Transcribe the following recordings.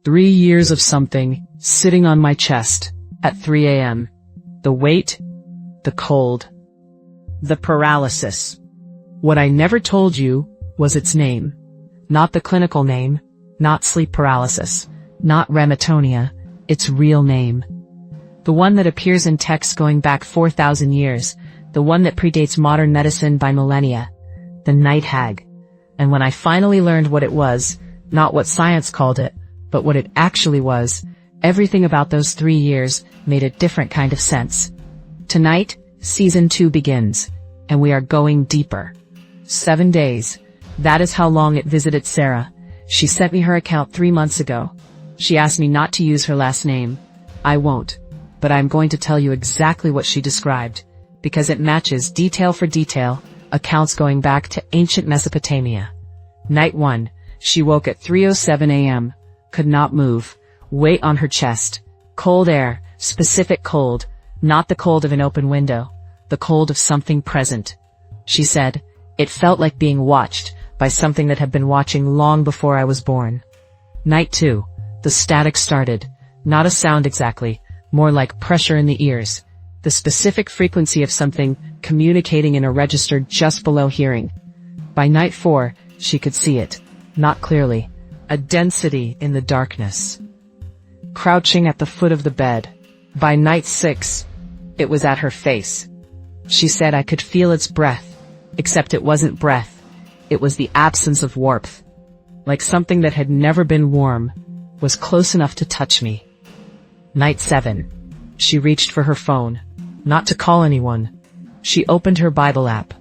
3 years of something sitting on my chest at 3 a.m. The weight, the cold, the paralysis. What I never told you was its name. Not the clinical name, not sleep paralysis, not rematonia, its real name. The one that appears in texts going back 4,000 years, the one that predates modern medicine by millennia, the Night Hag. And when I finally learned what it was, not what science called it, but what it actually was, everything about those 3 years made a different kind of sense. Tonight, Season 2 begins, and we are going deeper. 7 days. That is how long it visited Sarah. She sent me her account 3 months ago. She asked me not to use her last name. I won't, but I'm going to tell you exactly what she described, because it matches detail for detail, accounts going back to ancient Mesopotamia. Night 1, she woke at 3:07 a.m., could not move, weight on her chest, cold air, specific cold, not the cold of an open window, the cold of something present. She said, it felt like being watched by something that had been watching long before I was born. Night 2, the static started, not a sound exactly, more like pressure in the ears, the specific frequency of something communicating in a register just below hearing. By night 4, she could see it, not clearly, a density in the darkness. Crouching at the foot of the bed. By night 6, it was at her face. She said I could feel its breath, except it wasn't breath, it was the absence of warmth. Like something that had never been warm, was close enough to touch me. Night 7. She reached for her phone, not to call anyone. She opened her Bible app.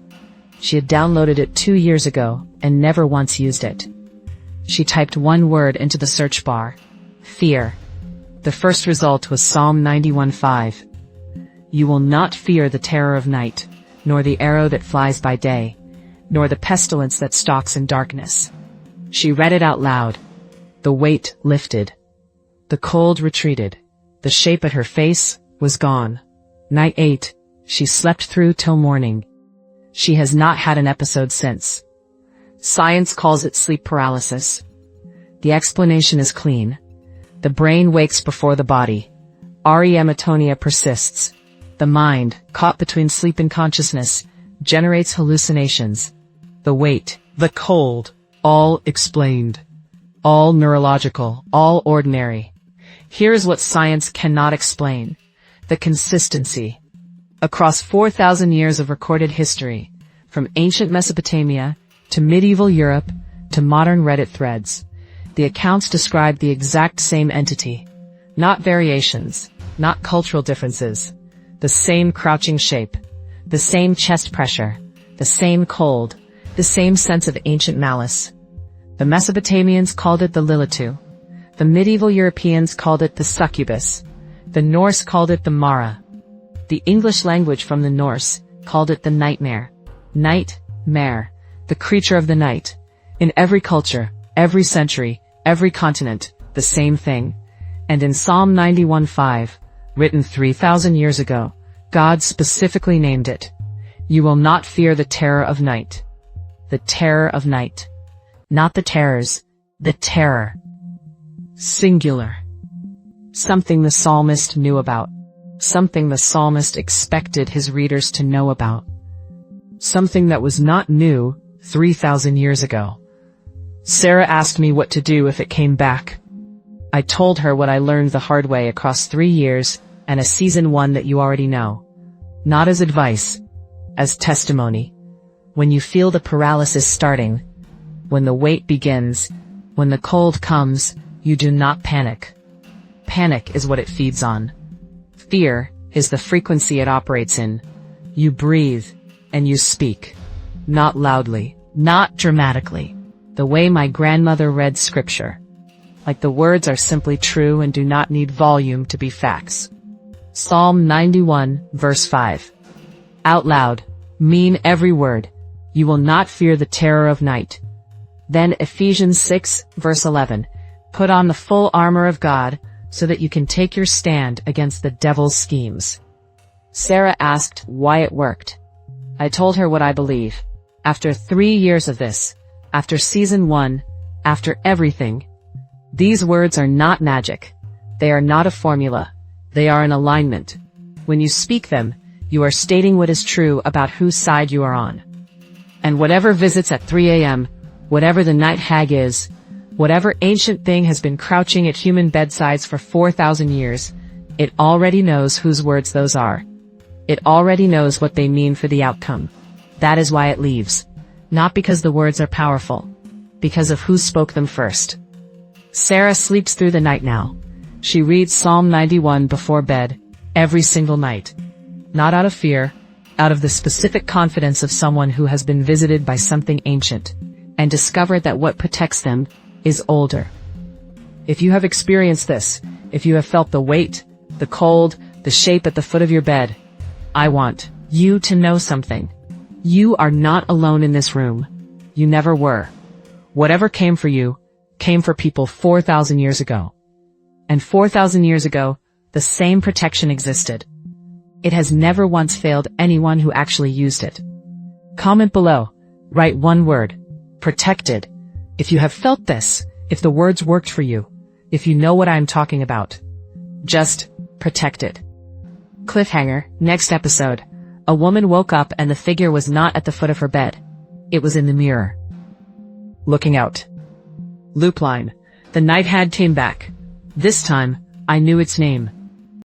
She had downloaded it 2 years ago and never once used it. She typed one word into the search bar: fear. The first result was Psalm 91:5. You will not fear the terror of night, nor the arrow that flies by day, nor the pestilence that stalks in darkness. She read it out loud. The weight lifted. The cold retreated. The shape at her face was gone. Night 8, she slept through till morning. She has not had an episode since. Science calls it sleep paralysis. The explanation is clean. The brain wakes before the body. Rematonia persists. The mind, caught between sleep and consciousness, generates hallucinations. The weight, the cold, all explained. All neurological, all ordinary. Here's what science cannot explain. The consistency. Across 4,000 years of recorded history, from ancient Mesopotamia to medieval Europe to modern Reddit threads, the accounts describe the exact same entity. Not variations, not cultural differences. The same crouching shape, the same chest pressure, the same cold, the same sense of ancient malice. The Mesopotamians called it the Lilitu. The medieval Europeans called it the succubus. The Norse called it the Mara. The English language from the Norse called it the nightmare. Night-mare, the creature of the night. In every culture, every century, every continent, the same thing. And in Psalm 91:5, written 3,000 years ago, God specifically named it. You will not fear the terror of night. The terror of night. Not the terrors, the terror. Singular. Something the psalmist knew about. Something the psalmist expected his readers to know about. Something that was not new 3,000 years ago. Sarah asked me what to do if it came back. I told her what I learned the hard way across 3 years and a season 1 that you already know. Not as advice, as testimony. When you feel the paralysis starting, when the weight begins, when the cold comes, you do not panic. Panic is what it feeds on. Fear is the frequency it operates in. You breathe, and you speak. Not loudly, not dramatically. The way my grandmother read scripture. Like the words are simply true and do not need volume to be facts. Psalm 91, verse 5. Out loud, mean every word. You will not fear the terror of night. Then Ephesians 6, verse 11. Put on the full armor of God, so that you can take your stand against the devil's schemes. Sarah asked why it worked. I told her what I believe. After 3 years of this, after season 1, after everything, These words are not magic. They are not a formula. They are an alignment. When you speak them, you are stating what is true about whose side you are on. And whatever visits at 3 a.m., whatever the night hag is, whatever ancient thing has been crouching at human bedsides for 4,000 years, it already knows whose words those are. It already knows what they mean for the outcome. That is why it leaves. Not because the words are powerful. Because of who spoke them first. Sarah sleeps through the night now. She reads Psalm 91 before bed, every single night. Not out of fear, out of the specific confidence of someone who has been visited by something ancient, and discovered that what protects them is older. If you have experienced this, if you have felt the weight, the cold, the shape at the foot of your bed, I want you to know something. You are not alone in this room. You never were. Whatever came for you, came for people 4,000 years ago. And 4,000 years ago, the same protection existed. It has never once failed anyone who actually used it. Comment below. Write one word. Protected. If you have felt this, if the words worked for you, if you know what I am talking about. Just protected. Cliffhanger, next episode. A woman woke up and the figure was not at the foot of her bed. It was in the mirror. Looking out. Loop line. The night hag came back. This time, I knew its name.